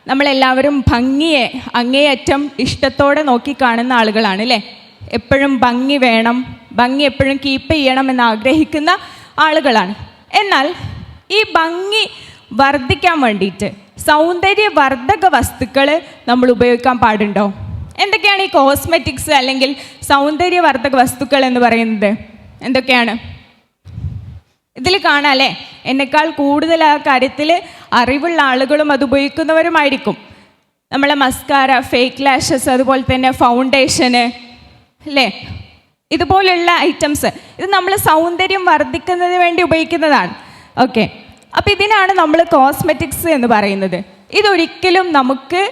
നമ്മളെല്ലാവരും ഭംഗിയെ അങ്ങേയറ്റം ഇഷ്ടത്തോടെ നോക്കിക്കാണുന്ന ആളുകളാണ് അല്ലേ? എപ്പോഴും ഭംഗി വേണം, ഭംഗി എപ്പോഴും കീപ്പ് ചെയ്യണം എന്ന് ആഗ്രഹിക്കുന്ന ആളുകളാണ്. എന്നാൽ ഈ ഭംഗി വർദ്ധിക്കാൻ വേണ്ടിയിട്ട് സൗന്ദര്യവർദ്ധക വസ്തുക്കൾ നമ്മൾ ഉപയോഗിക്കാൻ പാടുണ്ടോ? എന്തൊക്കെയാണ് ഈ കോസ്മെറ്റിക്സ് അല്ലെങ്കിൽ സൗന്ദര്യവർദ്ധക വസ്തുക്കൾ എന്ന് പറയുന്നത്? എന്തൊക്കെയാണ്? ഇതിൽ കാണാം അല്ലേ, എന്നെക്കാൾ കൂടുതൽ ആ കാര്യത്തിൽ അറിവുള്ള ആളുകളും അത് ഉപയോഗിക്കുന്നവരുമായിരിക്കും. നമ്മളെ മസ്കാര, ഫേക്ക് ലാഷസ്, അതുപോലെ തന്നെ ഫൗണ്ടേഷന് അല്ലേ, ഇതുപോലുള്ള ഐറ്റംസ് ഇത് നമ്മൾ സൗന്ദര്യം വർദ്ധിക്കുന്നതിന് വേണ്ടി ഉപയോഗിക്കുന്നതാണ്. ഓക്കെ, അപ്പോൾ ഇതിനാണ് നമ്മൾ കോസ്മെറ്റിക്സ് എന്ന് പറയുന്നത്. ഇതൊരിക്കലും നമുക്ക്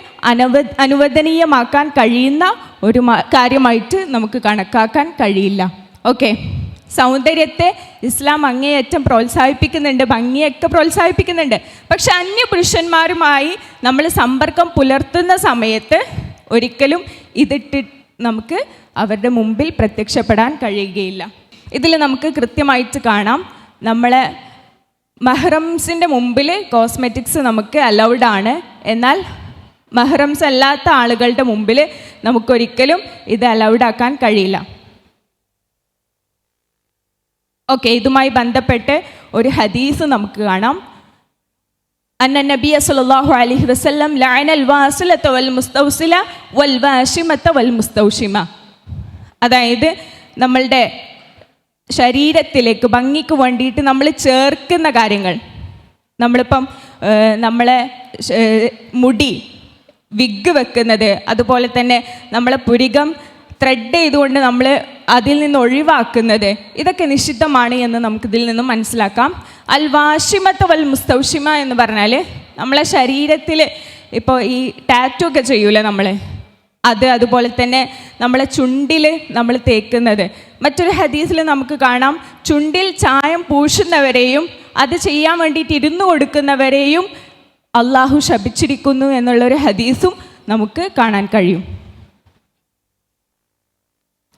അനുവദനീയമാക്കാൻ കഴിയുന്ന ഒരു കാര്യമായിട്ട് നമുക്ക് കണക്കാക്കാൻ കഴിയില്ല. ഓക്കെ, സൗന്ദര്യത്തെ ഇസ്ലാം അങ്ങേയറ്റം പ്രോത്സാഹിപ്പിക്കുന്നുണ്ട്, ഭംഗിയൊക്കെ പ്രോത്സാഹിപ്പിക്കുന്നുണ്ട്. പക്ഷെ അന്യപുരുഷന്മാരുമായി നമ്മൾ സമ്പർക്കം പുലർത്തുന്ന സമയത്ത് ഒരിക്കലും ഇതിട്ട് നമുക്ക് അവരുടെ മുമ്പിൽ പ്രത്യക്ഷപ്പെടാൻ കഴിയുകയില്ല. ഇതിൽ നമുക്ക് കൃത്യമായിട്ട് കാണാം, നമ്മളെ മഹ്റംസിൻ്റെ മുമ്പിൽ കോസ്മെറ്റിക്സ് നമുക്ക് അലൗഡ് ആണ്. എന്നാൽ മഹ്റംസ് അല്ലാത്ത ആളുകളുടെ മുമ്പിൽ നമുക്കൊരിക്കലും ഇത് അലൗഡ് ആക്കാൻ കഴിയില്ല. ഓക്കെ, ഇതുമായി ബന്ധപ്പെട്ട് ഒരു ഹദീസ് നമുക്ക് കാണാം. അന്ന നബിയ സല്ലല്ലാഹു അലൈഹി വസല്ലം ലഅനൽ വാസിലത വൽ മുസ്തൗസില വൽ വാശിമത വൽ മുസ്തൗഷിമ. അതായത് നമ്മളുടെ ശരീരത്തിലേക്ക് ഭംഗിക്ക് വേണ്ടിയിട്ട് നമ്മൾ ചേർക്കുന്ന കാര്യങ്ങൾ, നമ്മളിപ്പം നമ്മളെ മുടി വിഗ് വെക്കുന്നത്, അതുപോലെ തന്നെ നമ്മളെ പുരികം ത്രെഡ് ചെയ്തുകൊണ്ട് നമ്മൾ അതിൽ നിന്ന് ഒഴിവാക്കുന്നത്, ഇതൊക്കെ നിഷിദ്ധമാണ് എന്ന് നമുക്കിതിൽ നിന്നും മനസ്സിലാക്കാം. അൽ വാശിമത്ത വൽ മുസ്തൗഷിമ എന്ന് പറഞ്ഞാൽ നമ്മളെ ശരീരത്തിൽ ഇപ്പോൾ ഈ ടാറ്റു ഒക്കെ ചെയ്യൂലേ നമ്മൾ, അതുപോലെ തന്നെ നമ്മളെ ചുണ്ടിൽ നമ്മൾ തേക്കുന്നത്. മറ്റൊരു ഹദീസിൽ നമുക്ക് കാണാം, ചുണ്ടിൽ ചായം പൂശുന്നവരെയും അത് ചെയ്യാൻ വേണ്ടിയിട്ട് ഇരുന്നു കൊടുക്കുന്നവരെയും അള്ളാഹു ശപിച്ചിരിക്കുന്നു എന്നുള്ളൊരു ഹദീസും നമുക്ക് കാണാൻ കഴിയും.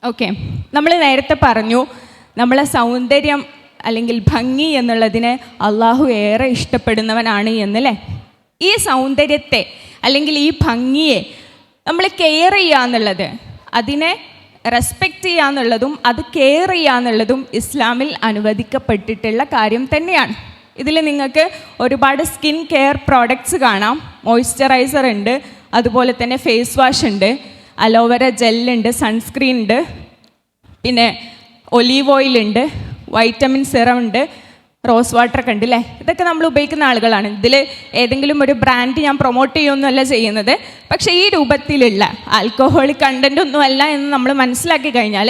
ഓക്കെ, നമ്മൾ നേരത്തെ പറഞ്ഞു നമ്മളെ സൗന്ദര്യം അല്ലെങ്കിൽ ഭംഗി എന്നുള്ളതിനെ അള്ളാഹു ഏറെ ഇഷ്ടപ്പെടുന്നവനാണ് എന്നല്ലേ. ഈ സൗന്ദര്യത്തെ അല്ലെങ്കിൽ ഈ ഭംഗിയെ നമ്മൾ കെയർ ചെയ്യുക എന്നുള്ളത്, അതിനെ റെസ്പെക്റ്റ് ചെയ്യുക എന്നുള്ളതും അത് കെയർ ചെയ്യുക എന്നുള്ളതും ഇസ്ലാമിൽ അനുവദിക്കപ്പെട്ടിട്ടുള്ള കാര്യം തന്നെയാണ്. ഇതിൽ നിങ്ങൾക്ക് ഒരുപാട് സ്കിൻ കെയർ പ്രോഡക്റ്റ്സ് കാണാം. മോയ്സ്ചറൈസർ ഉണ്ട്, അതുപോലെ തന്നെ ഫേസ് വാഷ് ഉണ്ട്, അലോവേര ജെല്ലുണ്ട്, സൺസ്ക്രീൻ ഉണ്ട്, പിന്നെ ഒലീവ് ഓയിൽ ഉണ്ട്, വൈറ്റമിൻ സിറം ഉണ്ട്, റോസ് വാട്ടർ ഒക്കെ ഉണ്ട് അല്ലേ. ഇതൊക്കെ നമ്മൾ ഉപയോഗിക്കുന്ന ആളുകളാണ്. ഇതിൽ ഏതെങ്കിലും ഒരു ബ്രാൻഡ് ഞാൻ പ്രൊമോട്ട് ചെയ്യുമെന്നല്ല ചെയ്യുന്നത്. പക്ഷേ ഈ രൂപത്തിലുള്ള ആൽക്കഹോളിക് കണ്ടൻ്റ് ഒന്നും അല്ല എന്ന് നമ്മൾ മനസ്സിലാക്കി കഴിഞ്ഞാൽ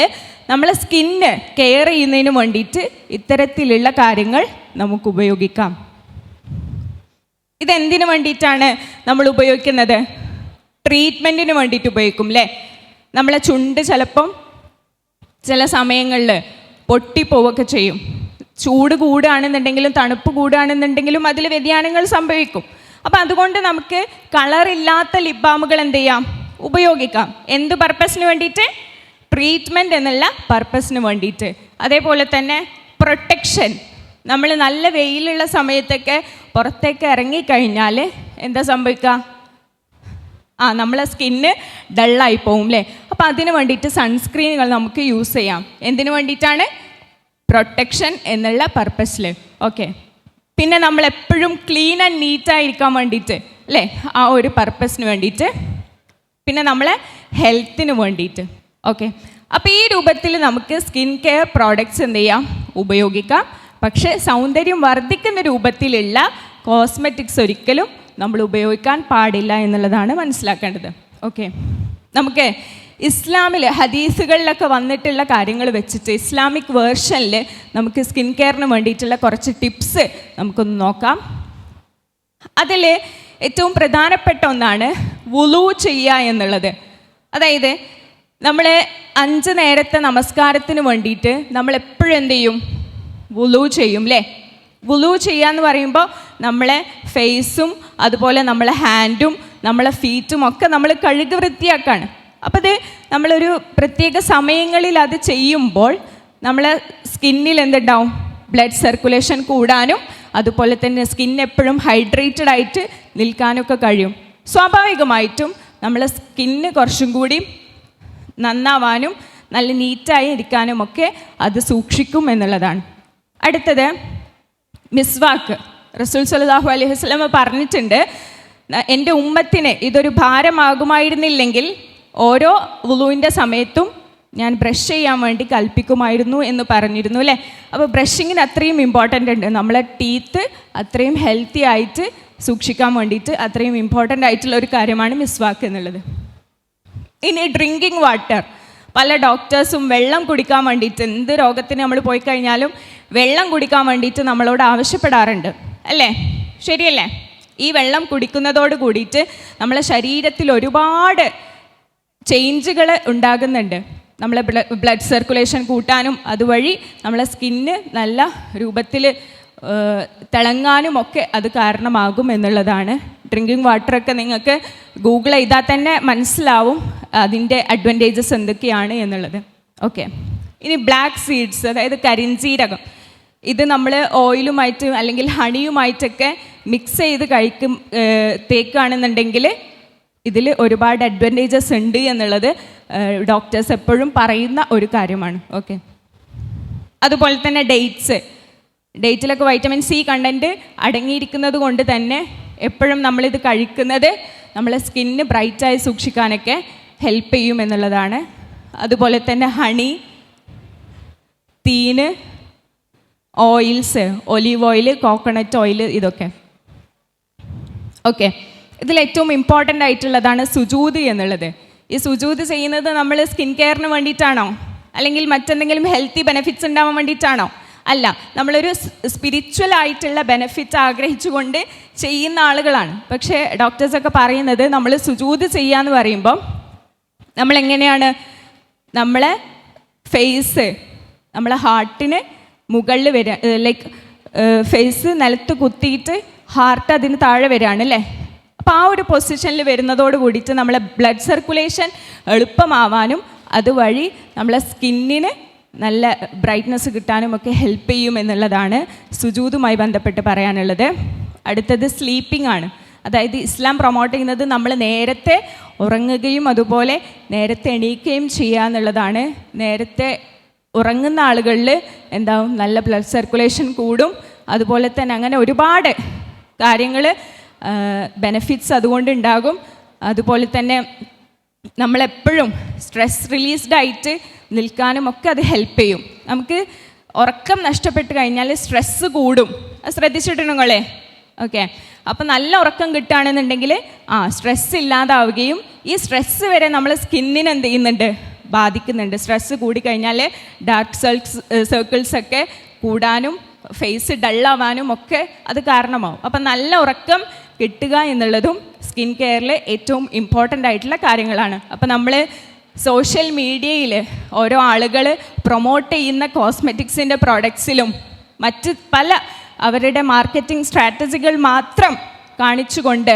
നമ്മളെ സ്കിന്ന് കെയർ ചെയ്യുന്നതിന് വേണ്ടിയിട്ട് ഇത്തരത്തിലുള്ള കാര്യങ്ങൾ നമുക്ക് ഉപയോഗിക്കാം. ഇതെന്തിനു വേണ്ടിയിട്ടാണ് നമ്മൾ ഉപയോഗിക്കുന്നത്? ട്രീറ്റ്മെൻറ്റിന് വേണ്ടിയിട്ട് ഉപയോഗിക്കും അല്ലേ. നമ്മളെ ചുണ്ട് ചിലപ്പം ചില സമയങ്ങളിൽ പൊട്ടിപ്പോവുകയൊക്കെ ചെയ്യും. ചൂട് കൂടുകയാണെന്നുണ്ടെങ്കിലും തണുപ്പ് കൂടുകയാണെന്നുണ്ടെങ്കിലും അതിൽ വ്യതിയാനങ്ങൾ സംഭവിക്കും. അപ്പം അതുകൊണ്ട് നമുക്ക് കളറില്ലാത്ത ലിപ് ബാമുകൾ എന്ത് ചെയ്യാം? ഉപയോഗിക്കാം. എന്ത് പർപ്പസിന് വേണ്ടിയിട്ട്? ട്രീറ്റ്മെൻറ്റ് എന്നുള്ള പർപ്പസിന് വേണ്ടിയിട്ട്. അതേപോലെ തന്നെ പ്രൊട്ടക്ഷൻ. നമ്മൾ നല്ല വെയിലുള്ള സമയത്തൊക്കെ പുറത്തേക്ക് ഇറങ്ങിക്കഴിഞ്ഞാൽ എന്താ സംഭവിക്കുക? നമ്മളെ സ്കിന്ന് ഡള്ളായി പോവും അല്ലേ. അപ്പോൾ അതിന് വേണ്ടിയിട്ട് സൺസ്ക്രീനുകൾ നമുക്ക് യൂസ് ചെയ്യാം. എന്തിനു വേണ്ടിയിട്ടാണ്? പ്രൊട്ടക്ഷൻ എന്നുള്ള പർപ്പസിൽ. ഓക്കെ, പിന്നെ നമ്മളെപ്പോഴും ക്ലീൻ ആൻഡ് നീറ്റായിരിക്കാൻ വേണ്ടിയിട്ട് അല്ലേ, ആ ഒരു പർപ്പസിന് വേണ്ടിയിട്ട്. പിന്നെ നമ്മളെ ഹെൽത്തിന് വേണ്ടിയിട്ട്. ഓക്കെ, അപ്പോൾ ഈ രൂപത്തിൽ നമുക്ക് സ്കിൻ കെയർ പ്രോഡക്റ്റ്സ് എന്ത് ചെയ്യാം? ഉപയോഗിക്കാം. പക്ഷേ സൗന്ദര്യം വർദ്ധിക്കുന്ന രൂപത്തിലുള്ള കോസ്മെറ്റിക്സ് ഒരിക്കലും നമ്മൾ ഉപയോഗിക്കാൻ പാടില്ല എന്നുള്ളതാണ് മനസ്സിലാക്കേണ്ടത്. ഓക്കെ, നമുക്ക് ഇസ്ലാമിൽ ഹദീസുകളിലൊക്കെ വന്നിട്ടുള്ള കാര്യങ്ങൾ വെച്ചിട്ട് ഇസ്ലാമിക് വേർഷനിൽ നമുക്ക് സ്കിൻ കെയറിന് വേണ്ടിയിട്ടുള്ള കുറച്ച് ടിപ്സ് നമുക്കൊന്ന് നോക്കാം. അതിൽ ഏറ്റവും പ്രധാനപ്പെട്ട ഒന്നാണ് വുളു ചെയ്യുക എന്നുള്ളത്. അതായത് നമ്മൾ 5 നേരത്തെ നമസ്കാരത്തിന് വേണ്ടിയിട്ട് നമ്മൾ എപ്പോഴും എന്ത് ചെയ്യും? വുളു ചെയ്യും അല്ലേ. വുളു ചെയ്യുക എന്ന് പറയുമ്പോൾ നമ്മളെ ഫേസും അതുപോലെ നമ്മളെ ഹാൻഡും നമ്മളെ ഫീറ്റും ഒക്കെ നമ്മൾ കഴുകി വൃത്തിയാക്കാണ്. അപ്പോൾ അത് നമ്മളൊരു പ്രത്യേക സമയങ്ങളിൽ അത് ചെയ്യുമ്പോൾ നമ്മളെ സ്കിന്നിൽ എന്തുണ്ടാവും? ബ്ലഡ് സർക്കുലേഷൻ കൂടാനും അതുപോലെ തന്നെ സ്കിൻ എപ്പോഴും ഹൈഡ്രേറ്റഡ് ആയിട്ട് നിൽക്കാനൊക്കെ കഴിയും. സ്വാഭാവികമായിട്ടും നമ്മളെ സ്കിന്ന് കുറച്ചും കൂടി നന്നാവാനും നല്ല നീറ്റായി ഇരിക്കാനുമൊക്കെ അത് സൂക്ഷിക്കും എന്നുള്ളതാണ്. അടുത്തത് മിസ്വാക്ക്. റസൂൽ സല്ലല്ലാഹു അലൈഹി വസല്ലം പറഞ്ഞിട്ടുണ്ട്, എൻ്റെ ഉമ്മത്തിന് ഇതൊരു ഭാരമാകുമായിരുന്നില്ലെങ്കിൽ ഓരോ വുളുവിൻ്റെ സമയത്തും ഞാൻ ബ്രഷ് ചെയ്യാൻ വേണ്ടി കൽപ്പിക്കുമായിരുന്നു എന്ന് പറഞ്ഞിരുന്നു അല്ലേ. അപ്പോൾ ബ്രഷിങ്ങിന് അത്രയും ഇമ്പോർട്ടൻ്റ് ഉണ്ട്. നമ്മളെ ടീത്ത് അത്രയും ഹെൽത്തി ആയിട്ട് സൂക്ഷിക്കാൻ വേണ്ടിയിട്ട് അത്രയും ഇമ്പോർട്ടൻ്റ് ആയിട്ടുള്ള ഒരു കാര്യമാണ് മിസ്വാക്ക് എന്നുള്ളത്. ഇനി ഡ്രിങ്കിങ് വാട്ടർ. പല ഡോക്ടേഴ്സും വെള്ളം കുടിക്കാൻ വേണ്ടിയിട്ട്, എന്ത് രോഗത്തിന് നമ്മൾ പോയി കഴിഞ്ഞാലും വെള്ളം കുടിക്കാൻ വേണ്ടിയിട്ട് നമ്മളോട് ആവശ്യപ്പെടാറുണ്ട് അല്ലേ, ശരിയല്ലേ? ഈ വെള്ളം കുടിക്കുന്നതോട് കൂടിയിട്ട് നമ്മളെ ശരീരത്തിൽ ഒരുപാട് ചേഞ്ചുകൾ ഉണ്ടാകുന്നുണ്ട്. നമ്മളെ ബ്ലഡ് സർക്കുലേഷൻ കൂട്ടാനും അതുവഴി നമ്മളെ സ്കിന്ന് നല്ല രൂപത്തിൽ തിളങ്ങാനും ഒക്കെ അത് കാരണമാകും എന്നുള്ളതാണ്. ഡ്രിങ്കിങ് വാട്ടറൊക്കെ നിങ്ങൾക്ക് ഗൂഗിൾ ചെയ്താൽ തന്നെ മനസ്സിലാവും അതിൻ്റെ അഡ്വാൻറ്റേജസ് എന്തൊക്കെയാണ് എന്നുള്ളത്. ഓക്കെ, ഇനി ബ്ലാക്ക് സീഡ്സ്, അതായത് കരിഞ്ചീരകം. ഇത് നമ്മൾ ഓയിലുമായിട്ട് അല്ലെങ്കിൽ ഹണിയുമായിട്ടൊക്കെ മിക്സ് ചെയ്ത് തേക്കുകയാണെന്നുണ്ടെങ്കിൽ ഇതിൽ ഒരുപാട് അഡ്വാൻറ്റേജസ് ഉണ്ട് എന്നുള്ളത് ഡോക്ടേഴ്സ് എപ്പോഴും പറയുന്ന ഒരു കാര്യമാണ്. ഓക്കെ, അതുപോലെ തന്നെ ഡേറ്റിലൊക്കെ വൈറ്റമിൻ സി കണ്ടൻറ്റ് അടങ്ങിയിരിക്കുന്നത് കൊണ്ട് തന്നെ എപ്പോഴും നമ്മളിത് കഴിക്കുന്നത് നമ്മളെ സ്കിന്ന് ബ്രൈറ്റായി സൂക്ഷിക്കാനൊക്കെ ഹെൽപ്പ് ചെയ്യും എന്നുള്ളതാണ്. അതുപോലെ തന്നെ ഹണി, തീന്, oils, olive oil, coconut oil, ഇതൊക്കെ. ഓക്കെ, ഇതിൽ ഏറ്റവും ഇമ്പോർട്ടൻ്റ് ആയിട്ടുള്ളതാണ് സുജൂദ് എന്നുള്ളത്. ഈ സുജൂദ് ചെയ്യുന്നത് നമ്മൾ സ്കിൻ കെയറിന് വേണ്ടിയിട്ടാണോ അല്ലെങ്കിൽ മറ്റെന്തെങ്കിലും ഹെൽത്തി ബെനിഫിറ്റ്സ് ഉണ്ടാവാൻ വേണ്ടിയിട്ടാണോ? അല്ല, നമ്മളൊരു സ്പിരിച്വൽ ആയിട്ടുള്ള ബെനിഫിറ്റ് ആഗ്രഹിച്ചുകൊണ്ട് ചെയ്യുന്ന ആളുകളാണ്. പക്ഷേ ഡോക്ടേഴ്സൊക്കെ പറയുന്നത് നമ്മൾ സുജൂദ് ചെയ്യാന്ന് പറയുമ്പോൾ നമ്മളെങ്ങനെയാണ് നമ്മളെ ഫേസ് നമ്മളെ ഹാർട്ടിന് മുകളിൽ വരിക, ലൈക്ക് ഫേസ് നിലത്ത് കുത്തിയിട്ട് ഹാർട്ട് അതിന് താഴെ വരികയാണ് അല്ലേ. അപ്പോൾ ആ ഒരു പൊസിഷനിൽ വരുന്നതോട് കൂടിയിട്ട് നമ്മളെ ബ്ലഡ് സർക്കുലേഷൻ എളുപ്പമാവാനും അതുവഴി നമ്മളെ സ്കിന്നിന് നല്ല ബ്രൈറ്റ്നസ് കിട്ടാനും ഒക്കെ ഹെൽപ്പ് ചെയ്യും എന്നുള്ളതാണ് സുജൂദുമായി ബന്ധപ്പെട്ട് പറയാനുള്ളത്. അടുത്തത് സ്ലീപ്പിംഗ് ആണ്. അതായത് ഇസ്ലാം പ്രൊമോട്ട് ചെയ്യുന്നത് നമ്മൾ നേരത്തെ ഉറങ്ങുകയും അതുപോലെ നേരത്തെ എണീക്കുകയും ചെയ്യുക എന്നുള്ളതാണ്. നേരത്തെ ഉറങ്ങുന്ന ആളുകളിൽ എന്താവും, നല്ല ബ്ലഡ് സർക്കുലേഷൻ കൂടും. അതുപോലെ തന്നെ അങ്ങനെ ഒരുപാട് കാര്യങ്ങൾ ബെനിഫിറ്റ്സ് അതുകൊണ്ട് ഉണ്ടാകും. അതുപോലെ തന്നെ നമ്മളെപ്പോഴും സ്ട്രെസ് റിലീസ്ഡ് ആയിട്ട് നിൽക്കാനും ഒക്കെ അത് ഹെൽപ്പ് ചെയ്യും. നമുക്ക് ഉറക്കം നഷ്ടപ്പെട്ട് കഴിഞ്ഞാൽ സ്ട്രെസ്സ് കൂടും, അത് ശ്രദ്ധിച്ചിട്ടുണ്ടെങ്കിലേ. ഓക്കെ, അപ്പോൾ നല്ല ഉറക്കം കിട്ടുകയാണെന്നുണ്ടെങ്കിൽ സ്ട്രെസ് ഇല്ലാതാവുകയും ഈ സ്ട്രെസ്സ് വരെ നമ്മളെ സ്കിന്നിന് എന്ത് ചെയ്യുന്നുണ്ട്, ബാധിക്കുന്നുണ്ട്. സ്ട്രെസ്സ് കൂടിക്കഴിഞ്ഞാൽ ഡാർക്ക് സർക്കിൾസൊക്കെ കൂടാനും ഫേസ് ഡള്ളാവാനും ഒക്കെ അത് കാരണമാവും. അപ്പം നല്ല ഉറക്കം കിട്ടുക എന്നുള്ളതും സ്കിൻ കെയറിൽ ഏറ്റവും ഇമ്പോർട്ടൻ്റ് ആയിട്ടുള്ള കാര്യങ്ങളാണ്. അപ്പം നമ്മൾ സോഷ്യൽ മീഡിയയിൽ ഓരോ ആളുകൾ പ്രൊമോട്ട് ചെയ്യുന്ന കോസ്മെറ്റിക്സിൻ്റെ പ്രോഡക്ട്സിലും മറ്റ് പല അവരുടെ മാർക്കറ്റിംഗ് സ്ട്രാറ്റജികൾ മാത്രം കാണിച്ചുകൊണ്ട്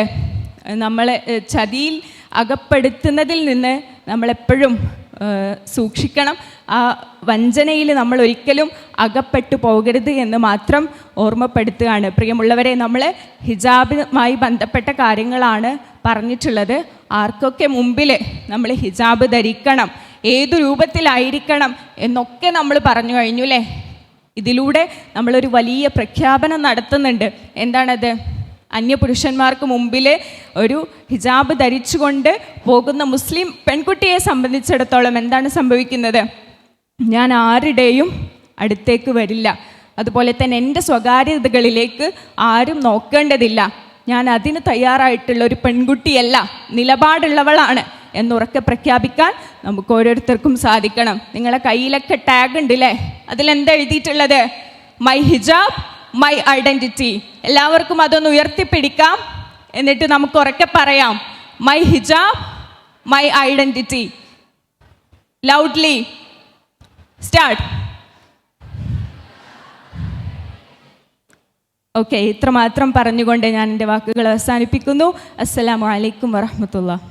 നമ്മളെ ചതിയിൽ അകപ്പെടുത്തുന്നതിൽ നിന്ന് നമ്മളെപ്പോഴും സൂക്ഷിക്കണം. ആ വഞ്ചനയിൽ നമ്മൾ ഒരിക്കലും അകപ്പെട്ടു പോകരുത് എന്ന് മാത്രം ഓർമ്മപ്പെടുത്തുകയാണ്. പ്രിയമുള്ളവരെ, നമ്മൾ ഹിജാബുമായി ബന്ധപ്പെട്ട കാര്യങ്ങളാണ് പറഞ്ഞിട്ടുള്ളത്. ആർക്കൊക്കെ മുമ്പിൽ നമ്മൾ ഹിജാബ് ധരിക്കണം, ഏതു രൂപത്തിലായിരിക്കണം എന്നൊക്കെ നമ്മൾ പറഞ്ഞു കഴിഞ്ഞു അല്ലേ. ഇതിലൂടെ നമ്മളൊരു വലിയ പ്രഖ്യാപനം നടത്തുന്നുണ്ട്. എന്താണത്? അന്യപുരുഷന്മാർക്ക് മുമ്പിൽ ഒരു ഹിജാബ് ധരിച്ചുകൊണ്ട് പോകുന്ന മുസ്ലിം പെൺകുട്ടിയെ സംബന്ധിച്ചിടത്തോളം എന്താണ് സംഭവിക്കുന്നത്? ഞാൻ ആരുടെയും അടുത്തേക്ക് വരില്ല, അതുപോലെ തന്നെ എൻ്റെ സ്വകാര്യതകളിലേക്ക് ആരും നോക്കേണ്ടതില്ല, ഞാൻ അതിന് തയ്യാറായിട്ടുള്ള ഒരു പെൺകുട്ടിയല്ല, നിലപാടുള്ളവളാണ് എന്നുറക്കെ പ്രഖ്യാപിക്കാൻ നമുക്ക് ഓരോരുത്തർക്കും സാധിക്കണം. നിങ്ങളെ കയ്യിലൊക്കെ ടാഗ് ഉണ്ട് അല്ലേ, അതിലെന്താ എഴുതിയിട്ടുള്ളത്? My hijab my identity. എല്ലാവർക്കും അതൊന്ന് ഉയർത്തിപ്പിടിക്കാം, എന്നിട്ട് നമുക്ക് ഉറക്കെ പറയാം, my hijab my identity. Loudly start. Okay, ഇത്രമാത്രം പറഞ്ഞുകൊണ്ട് ഞാൻ എൻ്റെ വാക്കുകൾ അവസാനിപ്പിക്കുന്നു. അസ്സലാമു അലൈക്കും വറഹ്മത്തുള്ളാഹി.